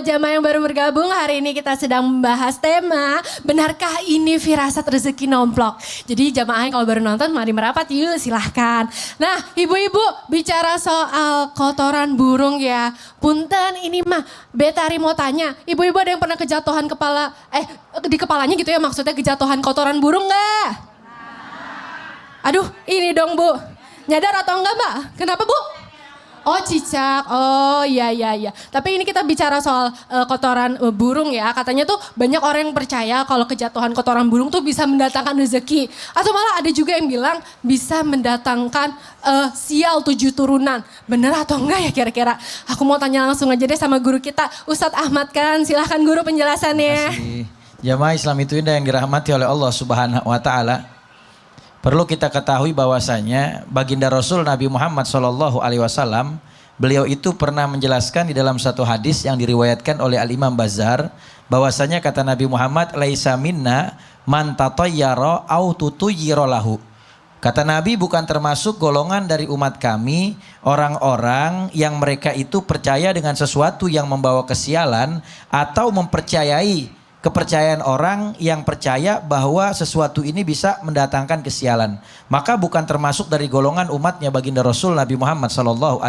jamaah yang baru bergabung, hari ini kita sedang membahas tema benarkah ini firasat rezeki nomplok. Jadi jamaah yang kalau baru nonton mari merapat yuk silahkan. Nah ibu-ibu bicara soal kotoran burung ya. Punten ini mah Betari mau tanya, ibu-ibu ada yang pernah kejatuhan kepala, di kepalanya gitu ya maksudnya kejatuhan kotoran burung nggak? Aduh ini dong Bu, nyadar atau enggak Mbak? Kenapa Bu? Oh cicak, oh iya. Tapi ini kita bicara soal kotoran burung ya. Katanya tuh banyak orang yang percaya kalau kejatuhan kotoran burung tuh bisa mendatangkan rezeki. Atau malah ada juga yang bilang bisa mendatangkan sial 7 turunan. Bener atau enggak ya kira-kira? Aku mau tanya langsung aja deh sama guru kita, Ustadz Ahmad kan. Silahkan guru penjelasannya. Terima kasih. Jamaah Islam itu indah yang dirahmati oleh Allah Subhanahu wa Ta'ala. Perlu kita ketahui bahwasanya baginda Rasul Nabi Muhammad SAW, beliau itu pernah menjelaskan di dalam satu hadis yang diriwayatkan oleh Al-Imam Bazzar, bahwasanya kata Nabi Muhammad, laisa minna man tatayyara au tutuyyira lahu. Kata Nabi, bukan termasuk golongan dari umat kami orang-orang yang mereka itu percaya dengan sesuatu yang membawa kesialan atau mempercayai kepercayaan orang yang percaya bahwa sesuatu ini bisa mendatangkan kesialan. Maka bukan termasuk dari golongan umatnya baginda Rasul Nabi Muhammad SAW.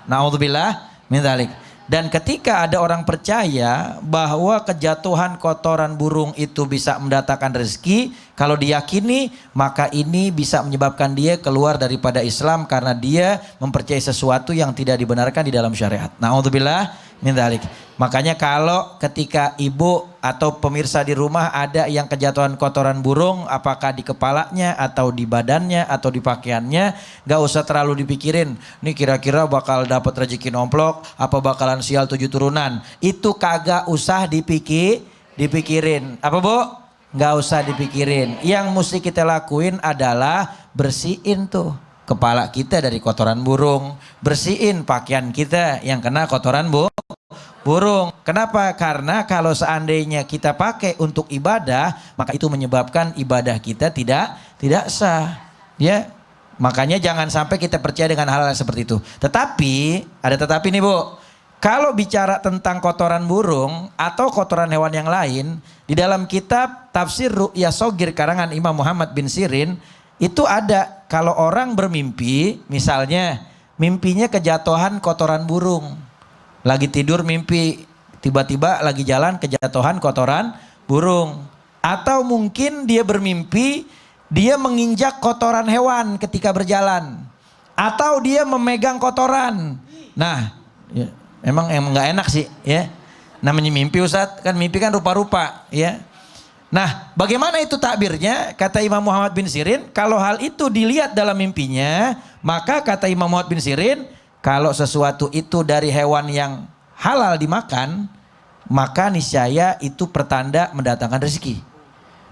Na'udzubillah min dzalik. Dan ketika ada orang percaya bahwa kejatuhan kotoran burung itu bisa mendatangkan rezeki, kalau diyakini maka ini bisa menyebabkan dia keluar daripada Islam karena dia mempercayai sesuatu yang tidak dibenarkan di dalam syariat. Na'udzubillah min dzalik. Makanya kalau ketika ibu atau pemirsa di rumah ada yang kejatuhan kotoran burung, apakah di kepalanya atau di badannya atau di pakaiannya, gak usah terlalu dipikirin. Nih kira-kira bakal dapat rezeki nomplok, apa bakalan sial 7 turunan. Itu kagak usah dipikirin. Apa Bu? Gak usah dipikirin. Yang mesti kita lakuin adalah bersihin tuh kepala kita dari kotoran burung. Bersihin pakaian kita yang kena kotoran burung. Kenapa? Karena kalau seandainya kita pakai untuk ibadah, maka itu menyebabkan ibadah kita tidak sah. Ya, makanya jangan sampai kita percaya dengan hal-hal seperti itu. Tetapi, ada tetapi nih Bu. Kalau bicara tentang kotoran burung atau kotoran hewan yang lain, di dalam kitab Tafsir Ru'ya Shogir karangan Imam Muhammad bin Sirin, itu ada kalau orang bermimpi, misalnya mimpinya kejatuhan kotoran burung. Lagi tidur mimpi, tiba-tiba lagi jalan kejatuhan kotoran burung. Atau mungkin dia bermimpi, dia menginjak kotoran hewan ketika berjalan. Atau dia memegang kotoran. Nah, ya, emang gak enak sih ya. Namanya mimpi Ustadz, kan mimpi kan rupa-rupa ya. Nah, bagaimana itu takbirnya? Kata Imam Muhammad bin Sirin, kalau hal itu dilihat dalam mimpinya, maka kata Imam Muhammad bin Sirin, kalau sesuatu itu dari hewan yang halal dimakan, maka niscaya itu pertanda mendatangkan rezeki.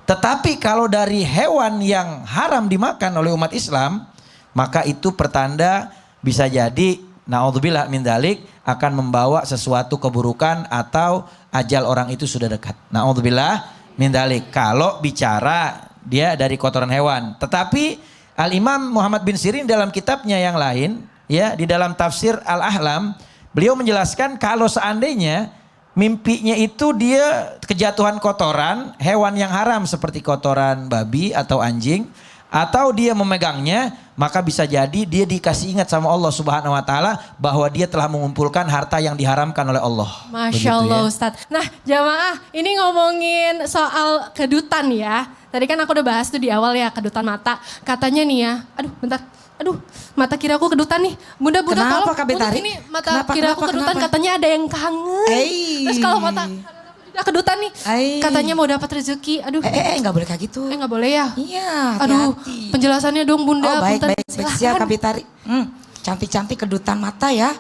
Tetapi kalau dari hewan yang haram dimakan oleh umat Islam, maka itu pertanda bisa jadi, na'udzubillah min dzalik, akan membawa sesuatu keburukan atau ajal orang itu sudah dekat. Na'udzubillah min dzalik. Kalau bicara dia dari kotoran hewan. Tetapi Al-Imam Muhammad bin Sirin dalam kitabnya yang lain, ya, di dalam tafsir Al-Ahlam, beliau menjelaskan kalau seandainya mimpinya itu dia kejatuhan kotoran hewan yang haram seperti kotoran babi atau anjing, atau dia memegangnya, maka bisa jadi dia dikasih ingat sama Allah Subhanahu wa Ta'ala bahwa dia telah mengumpulkan harta yang diharamkan oleh Allah. Masya Allah ya. Ustadz. Nah jamaah ini ngomongin soal kedutan ya. Tadi kan aku udah bahas tuh di awal ya, kedutan mata. Katanya nih ya, aduh mata kiri aku kedutan nih. Bunda Kenapa, tolong. Kak Betari? Ini mata kiri aku kedutan, katanya ada yang kangen. Terus kalau mata kanan aku juga kedutan nih. Katanya mau dapat rezeki. Aduh. Nggak boleh kayak gitu. Nggak boleh ya? Iya, Aduh, hati-hati. Penjelasannya dong Bunda. Oh baik, Punten, siap Kak Betari. Cantik-cantik kedutan mata ya.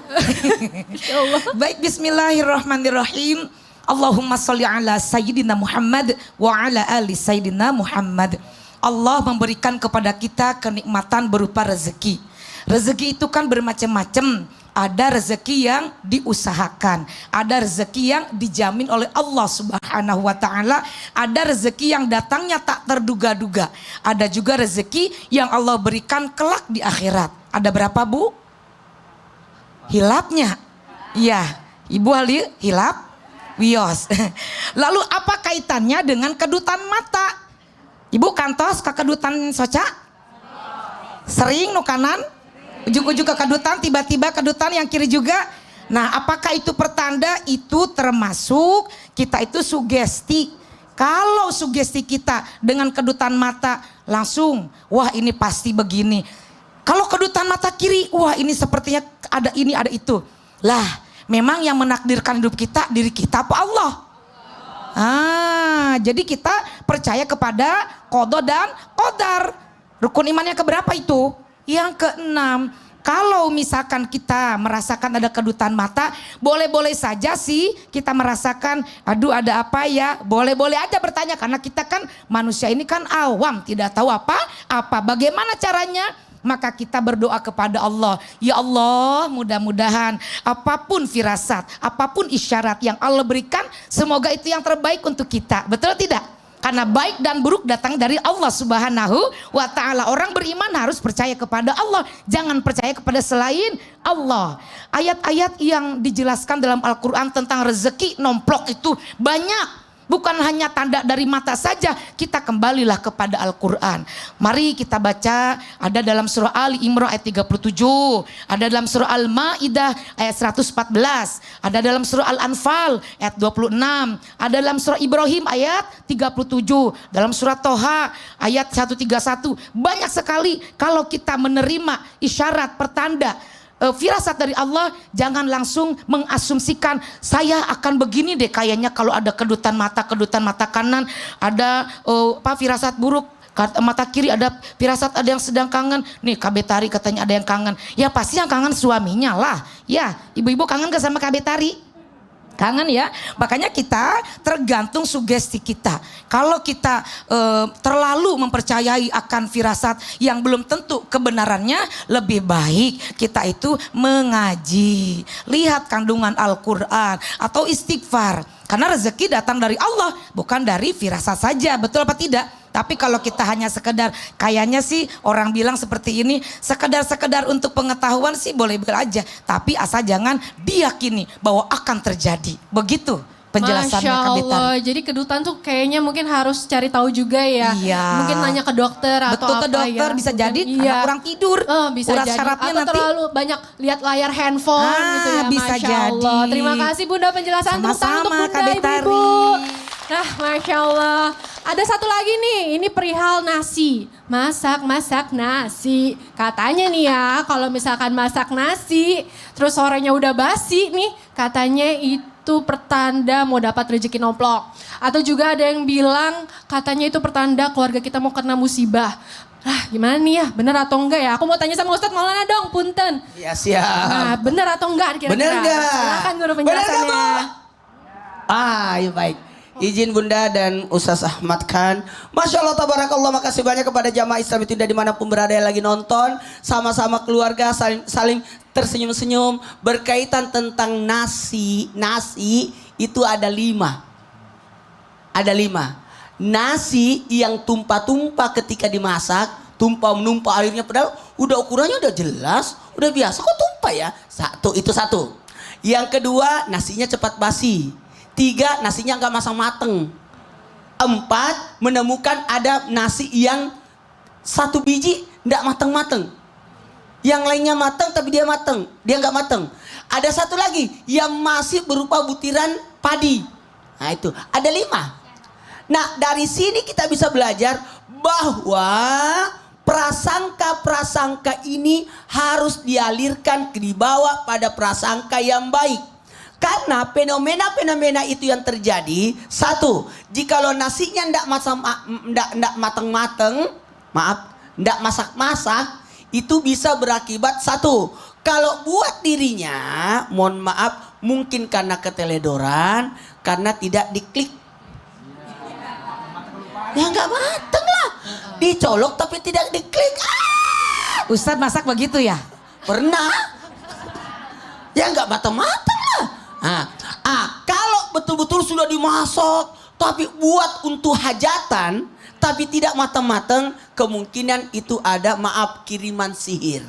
Ya Allah. Baik, bismillahirrahmanirrahim. Allahumma sholli ala Sayyidina Muhammad wa ala ali Sayyidina Muhammad. Allah memberikan kepada kita kenikmatan berupa rezeki. Rezeki itu kan bermacam-macam. Ada rezeki yang diusahakan, ada rezeki yang dijamin oleh Allah Subhanahu wa Ta'ala, ada rezeki yang datangnya tak terduga-duga, ada juga rezeki yang Allah berikan kelak di akhirat. Ada berapa Bu? Hilapnya? Iya, Ibu Ali hilap wios. Lalu apa kaitannya dengan kedutan mata? Ibu kantos ke kedutan soca? Sering nu kanan? Ujuk-ujuk ke kedutan, tiba-tiba kedutan yang kiri juga. Nah, apakah itu pertanda? Itu termasuk kita itu sugesti. Kalau sugesti kita dengan kedutan mata langsung, wah ini pasti begini. Kalau kedutan mata kiri, wah ini sepertinya ada ini ada itu. Lah, memang yang menakdirkan hidup kita diri kita apa Allah? Jadi kita percaya kepada qada dan qadar. Rukun imannya keberapa itu? Yang keenam. Kalau misalkan kita merasakan ada kedutan mata, boleh-boleh saja sih kita merasakan, aduh ada apa ya, boleh-boleh aja bertanya karena kita kan manusia ini kan awam, tidak tahu apa, bagaimana caranya? Maka kita berdoa kepada Allah, ya Allah mudah-mudahan apapun firasat, apapun isyarat yang Allah berikan, semoga itu yang terbaik untuk kita, betul tidak? Karena baik dan buruk datang dari Allah Subhanahu wa ta'ala. Orang beriman harus percaya kepada Allah, jangan percaya kepada selain Allah. Ayat-ayat yang dijelaskan dalam Al-Quran tentang rezeki nomplok itu banyak. Bukan hanya tanda dari mata saja, kita kembalilah kepada Al-Quran. Mari kita baca, ada dalam surah Ali Imran ayat 37, ada dalam surah Al-Ma'idah ayat 114, ada dalam surah Al-Anfal ayat 26, ada dalam surah Ibrahim ayat 37, dalam surah Toha ayat 131. Banyak sekali kalau kita menerima isyarat pertanda firasat dari Allah, jangan langsung mengasumsikan saya akan begini deh kayaknya kalau ada kedutan mata kanan ada firasat buruk, mata kiri ada firasat ada yang sedang kangen nih, KB Tari katanya ada yang kangen, ya pasti yang kangen suaminya lah ya. Ibu-ibu kangen gak sama KB Tari? Kangen ya, makanya kita tergantung sugesti kita. Kalau kita terlalu mempercayai akan firasat yang belum tentu kebenarannya, lebih baik kita itu mengaji, lihat kandungan Al-Quran atau istighfar. Karena rezeki datang dari Allah, bukan dari firasat saja, betul apa tidak? Tapi kalau kita hanya sekedar, kayaknya sih orang bilang seperti ini, sekedar untuk pengetahuan sih boleh-boleh aja. Tapi asal jangan diyakini bahwa akan terjadi. Begitu penjelasannya Masya Kak Betari. Allah, jadi kedutan tuh kayaknya mungkin harus cari tahu juga ya. Iya. Mungkin nanya ke dokter atau Betul, ke apa dokter ya. bisa Mungkin, jadi iya. karena kurang tidur. Bisa urat jadi. syarafnya Atau nanti terlalu banyak lihat layar handphone gitu ya. bisa Masya jadi. Allah. Terima kasih Bunda penjelasan. Tepuk tangan untuk Sama-sama, Bunda, Kak Betari. Ibu-ibu. Nah, Masya Allah. Ada satu lagi nih, ini perihal nasi. Masak nasi. Katanya nih ya, kalau misalkan masak nasi, terus sorenya udah basi nih, katanya itu pertanda mau dapat rezeki nomplok. Atau juga ada yang bilang, katanya itu pertanda keluarga kita mau kena musibah. Gimana nih ya, bener atau enggak ya? Aku mau tanya sama Ustadz Maulana dong, punten. Ya siap. Nah, bener atau enggak kira-kira? Bener enggak? Silakan guru penjelasannya. Ya baik. Izin Bunda dan Ustaz Ahmad Khan. Masya Allah tabarakallah, makasih banyak kepada jamaah Islam itu dari dimanapun berada yang lagi nonton. Sama-sama keluarga saling tersenyum-senyum. Berkaitan tentang nasi. Nasi itu ada 5. Ada 5. Nasi yang tumpah-tumpah ketika dimasak. Tumpah-menumpah airnya padahal udah ukurannya udah jelas. Udah biasa kok tumpah ya. Itu satu. Yang kedua, nasinya cepat basi. 3, nasinya nggak masang mateng. 4, menemukan ada nasi yang 1 biji nggak mateng-mateng. Yang lainnya mateng tapi dia nggak mateng. Ada satu lagi yang masih berupa butiran padi. Nah itu, ada 5. Nah dari sini kita bisa belajar bahwa prasangka-prasangka ini harus dialirkan dibawa pada prasangka yang baik. Karena fenomena-fenomena itu yang terjadi, 1, jikalau nasinya ndak mateng-mateng, ndak masak-masak, itu bisa berakibat 1, kalau buat dirinya, mohon maaf, mungkin karena keteledoran, karena tidak diklik. Ya nggak mateng lah, dicolok tapi tidak diklik. Ustadz masak begitu ya? Pernah. Ya nggak mateng-mateng lah. Kalau betul-betul sudah dimasak tapi buat untuk hajatan tapi tidak matang-matang, kemungkinan itu ada kiriman sihir.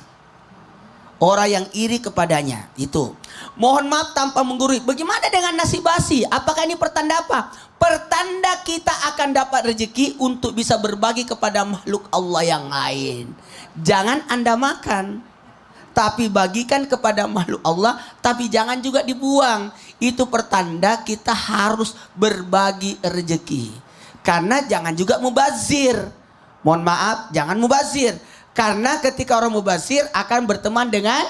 orang yang iri kepadanya. Itu. Mohon maaf tanpa menggurui. Bagaimana dengan nasi basi? Apakah ini pertanda apa? Pertanda kita akan dapat rezeki untuk bisa berbagi kepada makhluk Allah yang lain. Jangan Anda makan, tapi bagikan kepada makhluk Allah, tapi jangan juga dibuang. Itu pertanda kita harus berbagi rezeki. Karena jangan juga mubazir. Mohon maaf, jangan mubazir. Karena ketika orang mubazir akan berteman dengan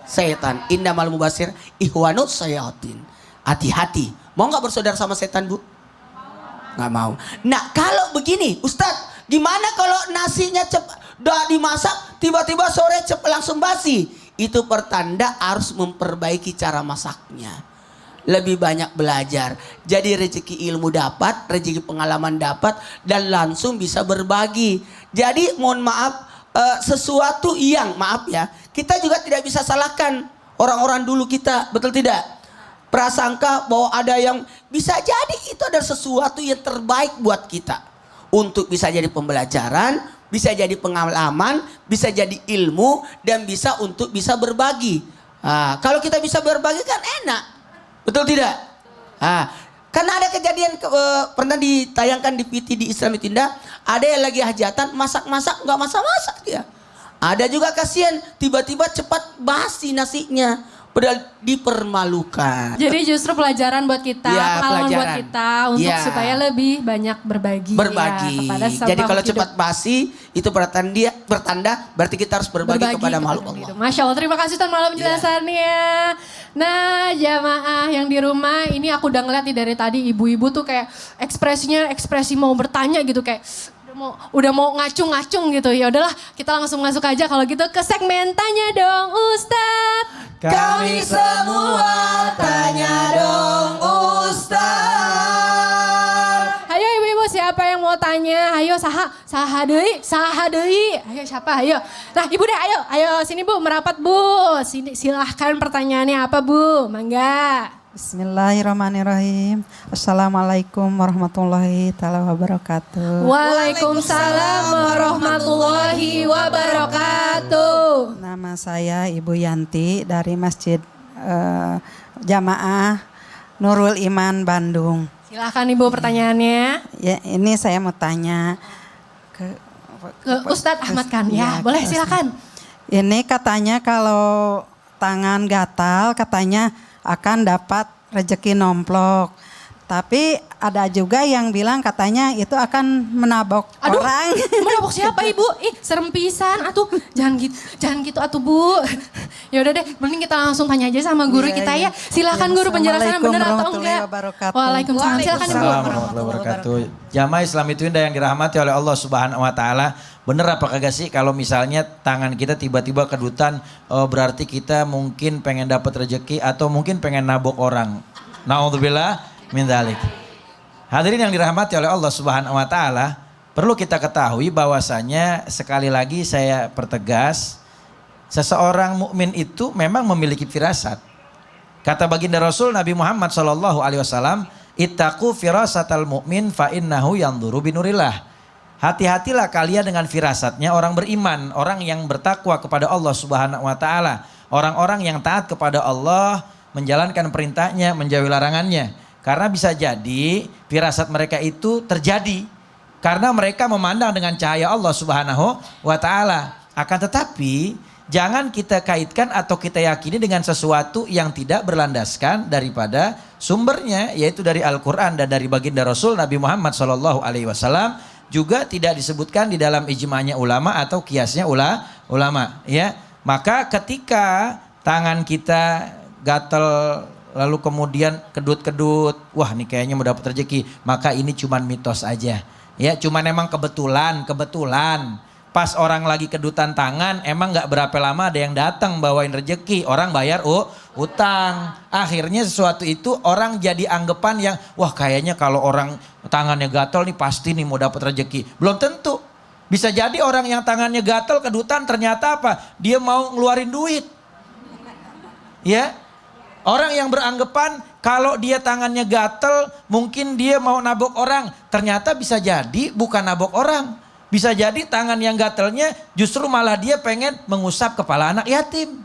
setan. Innamal mubazir ihwanut sayatin. Hati-hati. Mau nggak bersaudara sama setan, Bu? Nggak mau. Nah, kalau begini, Ustadz, gimana kalau nasinya udah dimasak, tiba-tiba sore langsung basi? Itu pertanda harus memperbaiki cara masaknya. Lebih banyak belajar. Jadi rezeki ilmu dapat, rezeki pengalaman dapat, dan langsung bisa berbagi. Jadi mohon maaf, sesuatu yang, maaf ya, kita juga tidak bisa salahkan orang-orang dulu kita, betul tidak? Prasangka bahwa ada yang bisa jadi itu adalah sesuatu yang terbaik buat kita. Untuk bisa jadi pembelajaran, bisa jadi pengalaman, bisa jadi ilmu, dan bisa untuk bisa berbagi. Kalau kita bisa berbagi kan enak, betul tidak? Karena ada kejadian pernah ditayangkan di PT di Islam Tindak, ada yang lagi hajatan masak-masak nggak masak-masak dia. Ada juga kasihan tiba-tiba cepat basi nasinya, padahal dipermalukan. Jadi justru pelajaran buat kita, Ya, pengalaman buat pelajaran. kita untuk Ya. supaya lebih banyak berbagi. Berbagi. Ya, kepada sesama Jadi kalau hidup. cepat basi itu pertanda berarti kita harus berbagi kepada makhluk Allah. hidup. Masya Allah, terima kasih Ustaz malam penjelasannya. Nah, jamaah yang di rumah, ini aku udah ngeliat nih dari tadi ibu-ibu tuh kayak ekspresi mau bertanya gitu, kayak udah mau ngacung-ngacung gitu. Ya udahlah, kita langsung masuk aja kalau gitu ke segmen Tanya Dong Ustadz. Kami semua tanya dong Ustaz. Hayo ibu-ibu, siapa yang mau tanya? Hayo saha deui. Ayo siapa? Ayo. Nah, Ibu deh, ayo sini Bu, merapat Bu. Sini silahkan pertanyaannya apa Bu? Mangga. Bismillahirrahmanirrahim. Assalamualaikum warahmatullahi taala wabarakatuh. Waalaikumsalam warahmatullahi wabarakatuh. Nama saya Ibu Yanti dari Masjid Jamaah Nurul Iman Bandung. Silahkan Ibu pertanyaannya. Ya, ini saya mau tanya Ke Ustadz Ahmad Khan. Ya, Ya, boleh ke silakan. Ini katanya kalau tangan gatal katanya akan dapat rezeki nomplok. Tapi ada juga yang bilang katanya itu akan menabok Aduh, orang. menabok siapa Ibu? Ih, serem pisan. Atuh, jangan gitu atuh Bu. Ya udah deh, mending kita langsung tanya aja sama guru Iya, kita iya. ya. Silakan Ya, guru penjelasannya benar atau Assalamualaikum enggak. warahmatullahi wabarakatuh. Waalaikumsalam. Silakan Ibu. Assalamualaikum warahmatullahi wabarakatuh. Jamaah Islam itu indah yang dirahmati oleh Allah Subhanahu wa taala. Bener apa kagak sih kalau misalnya tangan kita tiba-tiba kedutan, berarti kita mungkin pengen dapat rezeki atau mungkin pengen nabok orang. Naudzubillah min dzalik. Hadirin yang dirahmati oleh Allah Subhanahu wa taala, perlu kita ketahui bahwasanya sekali lagi saya pertegas, seseorang mukmin itu memang memiliki firasat. Kata baginda Rasul Nabi Muhammad SAW, ittaqu firasatal mu'min fa innahu yanzuru binurillah. Hati-hatilah kalian dengan firasatnya orang beriman, orang yang bertakwa kepada Allah Subhanahu wa taala, orang-orang yang taat kepada Allah, menjalankan perintahnya, menjauhi larangannya. Karena bisa jadi firasat mereka itu terjadi karena mereka memandang dengan cahaya Allah Subhanahu wa taala. Akan tetapi jangan kita kaitkan atau kita yakini dengan sesuatu yang tidak berlandaskan daripada sumbernya, yaitu dari Al-Qur'an dan dari baginda Rasul Nabi Muhammad SAW. Juga tidak disebutkan di dalam ijma'nya ulama atau kiasnya ulama, ya. Maka ketika tangan kita gatal lalu kemudian kedut-kedut, wah ini kayaknya mau dapat rezeki, maka ini cuman mitos aja. Ya, cuman emang kebetulan. Pas orang lagi kedutan tangan, emang nggak berapa lama ada yang datang bawain rezeki, orang bayar utang. Akhirnya sesuatu itu orang jadi anggapan yang, wah kayaknya kalau orang tangannya gatal nih pasti nih mau dapat rezeki. Belum tentu. Bisa jadi orang yang tangannya gatal kedutan ternyata apa? Dia mau ngeluarin duit. Ya. Orang yang beranggapan kalau dia tangannya gatel mungkin dia mau nabok orang. Ternyata bisa jadi bukan nabok orang. Bisa jadi tangan yang gatelnya justru malah dia pengen mengusap kepala anak yatim.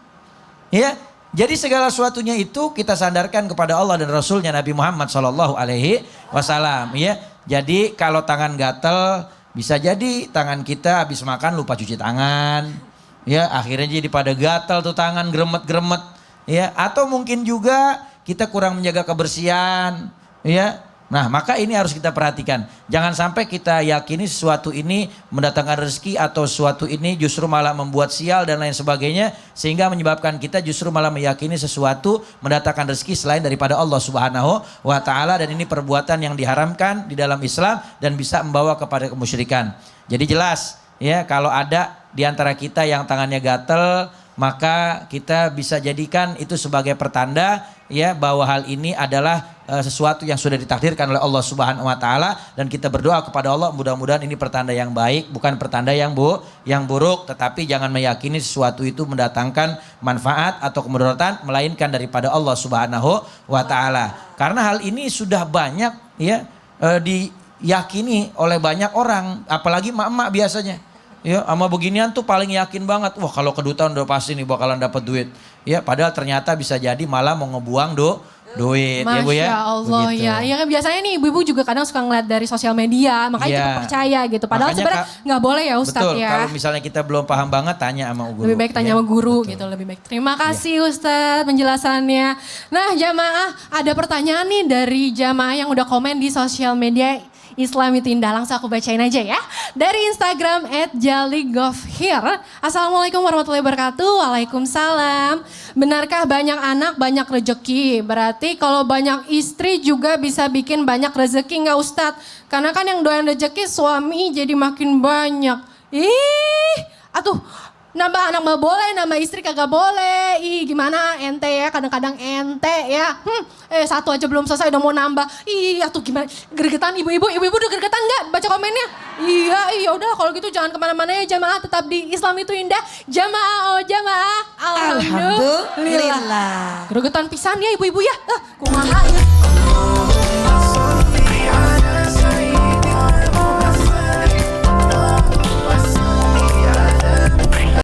Ya, jadi segala sesuatunya itu kita sandarkan kepada Allah dan Rasulnya Nabi Muhammad Shallallahu Alaihi Wasallam. Ya, jadi kalau tangan gatel bisa jadi tangan kita habis makan lupa cuci tangan. Ya, akhirnya jadi pada gatel tuh tangan gremet-gremet. Ya, atau mungkin juga kita kurang menjaga kebersihan. Ya. Nah, maka ini harus kita perhatikan. Jangan sampai kita yakini sesuatu ini mendatangkan rezeki atau sesuatu ini justru malah membuat sial dan lain sebagainya. Sehingga menyebabkan kita justru malah meyakini sesuatu mendatangkan rezeki selain daripada Allah Subhanahu wa Ta'ala. Dan ini perbuatan yang diharamkan di dalam Islam dan bisa membawa kepada kemusyrikan. Jadi jelas ya, kalau ada di antara kita yang tangannya gatel, maka kita bisa jadikan itu sebagai pertanda ya bahwa hal ini adalah sesuatu yang sudah ditakdirkan oleh Allah Subhanahu wa Ta'ala, dan kita berdoa kepada Allah mudah-mudahan ini pertanda yang baik, bukan pertanda yang buruk. Tetapi jangan meyakini sesuatu itu mendatangkan manfaat atau kemudaratan melainkan daripada Allah Subhanahu wa Ta'ala. Karena hal ini sudah banyak ya diyakini oleh banyak orang, apalagi emak-emak biasanya. Ya, sama beginian tuh paling yakin banget. Wah, kalau kedutaan udah pasti nih bakalan dapat duit. Ya, padahal ternyata bisa jadi malah mau ngebuang duit. Masya Ya Bu ya. Allah. Begitu. Ya kan biasanya nih ibu-ibu juga kadang suka ngeliat dari sosial media. Makanya Iya. kita percaya gitu. Padahal Makanya sebenarnya nggak boleh ya Ustadz betul, ya. kalau misalnya kita belum paham banget tanya sama guru. Lebih baik tanya ya. sama guru Betul. gitu, lebih baik. Terima kasih Ustadz penjelasannya. Nah jamaah, ada pertanyaan nih dari jamaah yang udah komen di sosial media Islam itu Indah. Langsung aku bacain aja ya. Dari Instagram @jaligofhir. Assalamualaikum warahmatullahi wabarakatuh. Waalaikumsalam. Benarkah banyak anak banyak rejeki? Berarti kalau banyak istri juga bisa bikin banyak rezeki nggak Ustadz? Karena kan yang doyan rezeki suami jadi makin banyak. Atuh. Nambah anak mah boleh, nambah istri kagak boleh. Ih gimana ente ya, kadang-kadang ente ya. Satu aja belum selesai udah mau nambah. Iya tuh gimana, gergetan ibu-ibu udah gergetan nggak baca komennya? Iya udah kalau gitu jangan kemana-mana ya jamaah, tetap di Islam itu Indah. Jamaah jamaah. Alhamdulillah. Alhamdulillah. Gergetan pisan ya ibu-ibu ya. Kumaha ya.